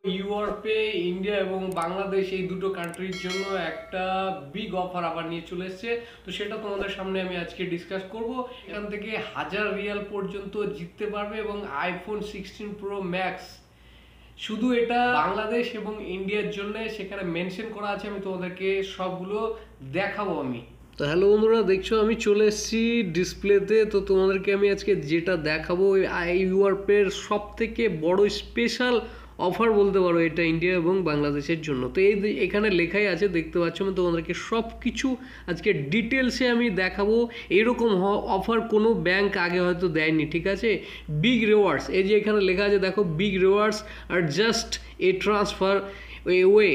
ইউরোপে ইন্ডিয়া এবং বাংলাদেশ এই দুটো কান্ট্রির জন্য একটা বিগ অফার আবার নিয়ে চলে এসেছে। তো সেটা তোমাদের সামনে আমি আজকে ডিসকাস করব। এখান থেকে 1000 রিয়াল পর্যন্ত জিততে পারবে এবং আইফোন 16 প্রো ম্যাক্স। শুধু এটা বাংলাদেশ এবং ইন্ডিয়ার জন্য সেখানে মেনশন করা আছে। আমি তোমাদেরকে সবগুলো দেখাবো। তো হ্যালো বন্ধুরা, দেখছো আমি চলে এসেছি ডিসপ্লেতে। তো তোমাদেরকে আমি আজকে যেটা দেখাবো ইউরোপের সব থেকে বড় স্পেশাল অফার বলতে পারো এটা ইন্ডিয়া এবং বাংলাদেশের জন্য। তো এখানে লেখাই আছে, দেখতে পাচ্ছ। আমি তোমাদেরকে সব কিছু আজকে ডিটেলসে আমি দেখাবো। এরকম অফার কোনো ব্যাংক আগে হয়তো দেয়নি, ঠিক আছে। বিগ রিওয়ার্ডস, এই যে এখানে লেখা আছে দেখো, বিগ রিওয়ার্ডস আর just a transfer way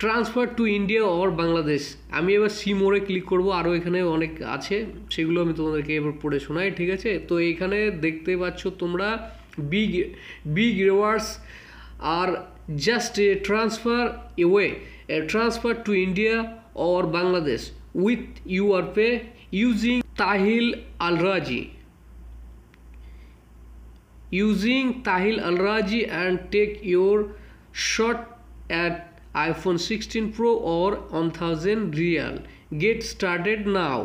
transfer to India or Bangladesh. আমি এবার সি মোড়ে ক্লিক করব। আরও এখানে অনেক আছে, সেগুলো আমি তোমাদেরকে এবার পড়ে শোনাই, ঠিক আছে। তো এইখানে দেখতে পাচ্ছ তোমরা বিগ রিওয়ার্ডস আর just a transfer transfer to India or Bangladesh with ইউরপে ইউজিং তাহিল Al Raji and take your shot at iPhone 16 Pro or 1000 Real. Get started now.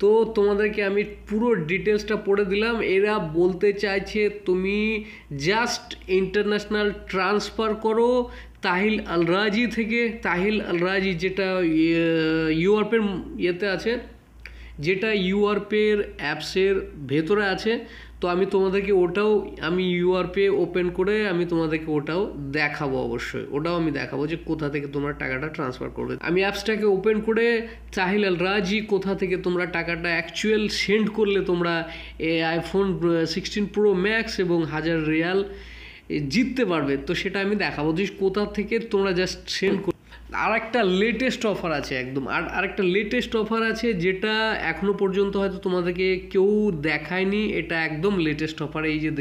তো তোমাদেরকে আমি পুরো ডিটেলসটা পড়ে দিলাম। এরা বলতে চাইছে তুমি জাস্ট ইন্টারন্যাশনাল ট্রান্সফার করো তাহিল আল রাজি থেকে। তাহিল আল রাজি যেটা ইউরোপের ইয়েতে আছে, যেটা ইউরোপের অ্যাপসের ভেতরে আছে। তো আমি তোমাদেরকে ওটাও আমি ইউরোপে ওপেন করে আমি তোমাদেরকে ওটাও দেখাবো। অবশ্যই ওটাও আমি দেখাবো যে কোথা থেকে তোমরা টাকাটা ট্রান্সফার করবে। আমি অ্যাপসটাকে ওপেন করে তাহিল আল রাজি কোথা থেকে তোমরা টাকাটা অ্যাকচুয়াল সেন্ড করলে তোমরা আইফোন 16 প্রো ম্যাক্স এবং 1000 রিয়াল জিততে পারবে, তো সেটা আমি দেখাবো যে কোথা থেকে তোমরা জাস্ট সেন্ড। আর একটা লেটেস্ট অফার আছে একদম, আর একটা লেটেস্ট অফার আছে যেটা এখনো পর্যন্ত হয়তো তোমাদেরকে কেউ দেখায়নি। এটা একদম লেটেস্ট অফার। এই যে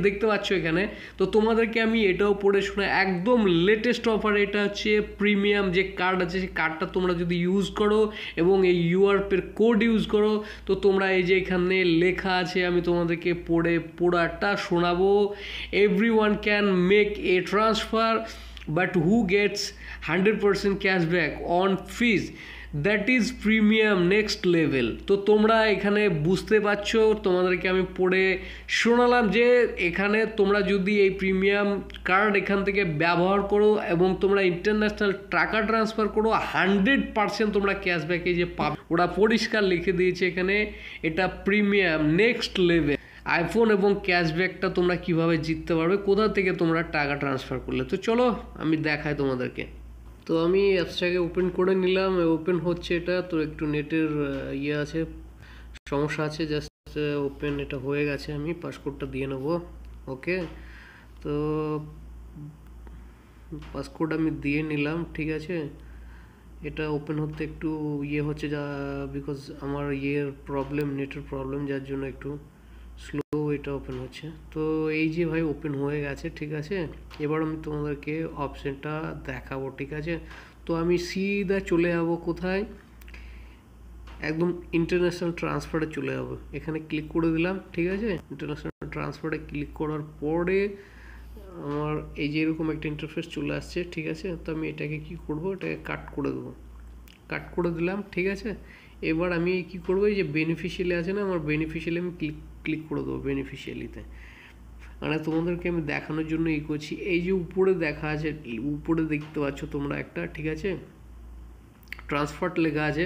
দেখতে পাচ্ছ এখানে। তো তোমাদেরকে আমি এটাও পড়ে শোনা, একদম লেটেস্ট অফার। এটা হচ্ছে প্রিমিয়াম যে কার্ড আছে, সেই কার্ডটা তোমরা যদি ইউজ করো এবং এই ইউরপের কোড ইউজ করো, তো তোমরা এই যে এখানে লেখা আছে, আমি তোমাদেরকে পড়াটা শোনাবো। Everyone can make a transfer but who gets 100% cashback on fees, that is premium next level. তো তোমরা এখানে বুঝতে পারছো, তোমাদেরকে আমি পড়ে শোনালাম যে এখানে তোমরা যদি এই প্রিমিয়াম কার্ড এখান থেকে ব্যবহার করো এবং তোমরা ইন্টারন্যাশনাল টাকা ট্রান্সফার করো, 100% তোমরা ক্যাশব্যাকে যে পাবে, ওরা পরিষ্কার লিখে দিয়েছে এখানে। এটা প্রিমিয়াম নেক্সট লেভেল আইফোন এবং ক্যাশব্যাকটা তোমরা কিভাবে জিততে পারবে, কোথা থেকে তোমরা টাকা ট্রান্সফার করলে। তো চলো আমি দেখাই তোমাদেরকে। তো আমি অ্যাপসটাকে ওপেন করে নিলাম, ওপেন হচ্ছে এটা। তো একটু নেটের ইয়ে আছে, সমস্যা আছে। জাস্ট ওপেন এটা হয়ে গেছে। আমি পাসকোডটা দিয়ে নেবো। ওকে, তো পাসকোড আমি দিয়ে নিলাম, ঠিক আছে। এটা ওপেন হতে একটু ইয়ে হচ্ছে, যা বিকজ আমার নেটের প্রবলেম, যার জন্য একটু স্লো এটা ওপেন হচ্ছে। তো এই যে ভাই ওপেন হয়ে গেছে, ঠিক আছে। এবার আমি তোমাদেরকে অপশানটা দেখাবো, ঠিক আছে। তো আমি সিধা চলে যাব কোথায়, একদম ইন্টারন্যাশনাল ট্রান্সফারে চলে যাব। এখানে ক্লিক করে দিলাম, ঠিক আছে। ইন্টারন্যাশনাল ট্রান্সফারে ক্লিক করার পরে আমার এই যে এরকম একটা ইন্টারফেস চলে আসছে, ঠিক আছে। তো আমি এটাকে কি করব, এটাকে কাট করে দেবো। কাট করে দিলাম, ঠিক আছে। এবার আমি কি করব, এই যে বেনিফিশিয়ালি আছে না, আমার বেনিফিশিয়ালি আমি ক্লিক করে দেবো বেনিফিশিয়ালিতে। মানে তোমাদেরকে আমি দেখানোর জন্য করছি। এই যে উপরে দেখা আছে, উপরে দেখতে পাচ্ছ তোমরা একটা, ঠিক আছে, ট্রান্সফার্ট লেখা আছে।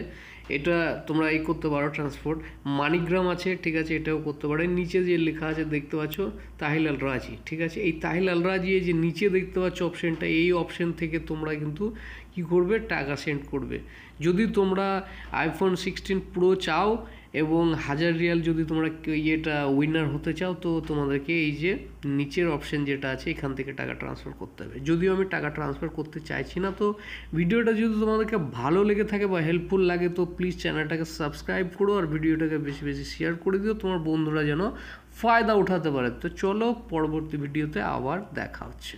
এটা তোমরা করতে পারো ট্রান্সপোর্ট। মানিগ্রাম আছে, ঠিক আছে, এটাও করতে পারো। নিচে যে লেখা আছে দেখতে পাচ্ছ তাহিল আল রাজি, ঠিক আছে। এই তাহিল আল রাজি এই যে নিচে দেখতে পাচ্ছ অপশানটা, এই অপশান থেকে তোমরা কিন্তু কি করবে, টাকা সেন্ড করবে। যদি তোমরা আইফোন 16 প্রো চাও এবং 1000 রিয়াল যদি তোমরা উইনার হতে চাও, তো তোমাদেরকে এই যে নিচের অপশান যেটা আছে এখান থেকে টাকা ট্রান্সফার করতে হবে। যদিও আমি টাকা ট্রান্সফার করতে চাইছি না। তো ভিডিওটা যদি তোমাদেরকে ভালো লেগে থাকে বা হেল্পফুল লাগে, তো প্লিজ চ্যানেলটাকে সাবস্ক্রাইব করো আর ভিডিওটাকে বেশি বেশি শেয়ার করে দিও, তোমার বন্ধুরা যেন ফায়দা উঠাতে পারে। তো চলো পরবর্তী ভিডিওতে আবার দেখা হচ্ছে।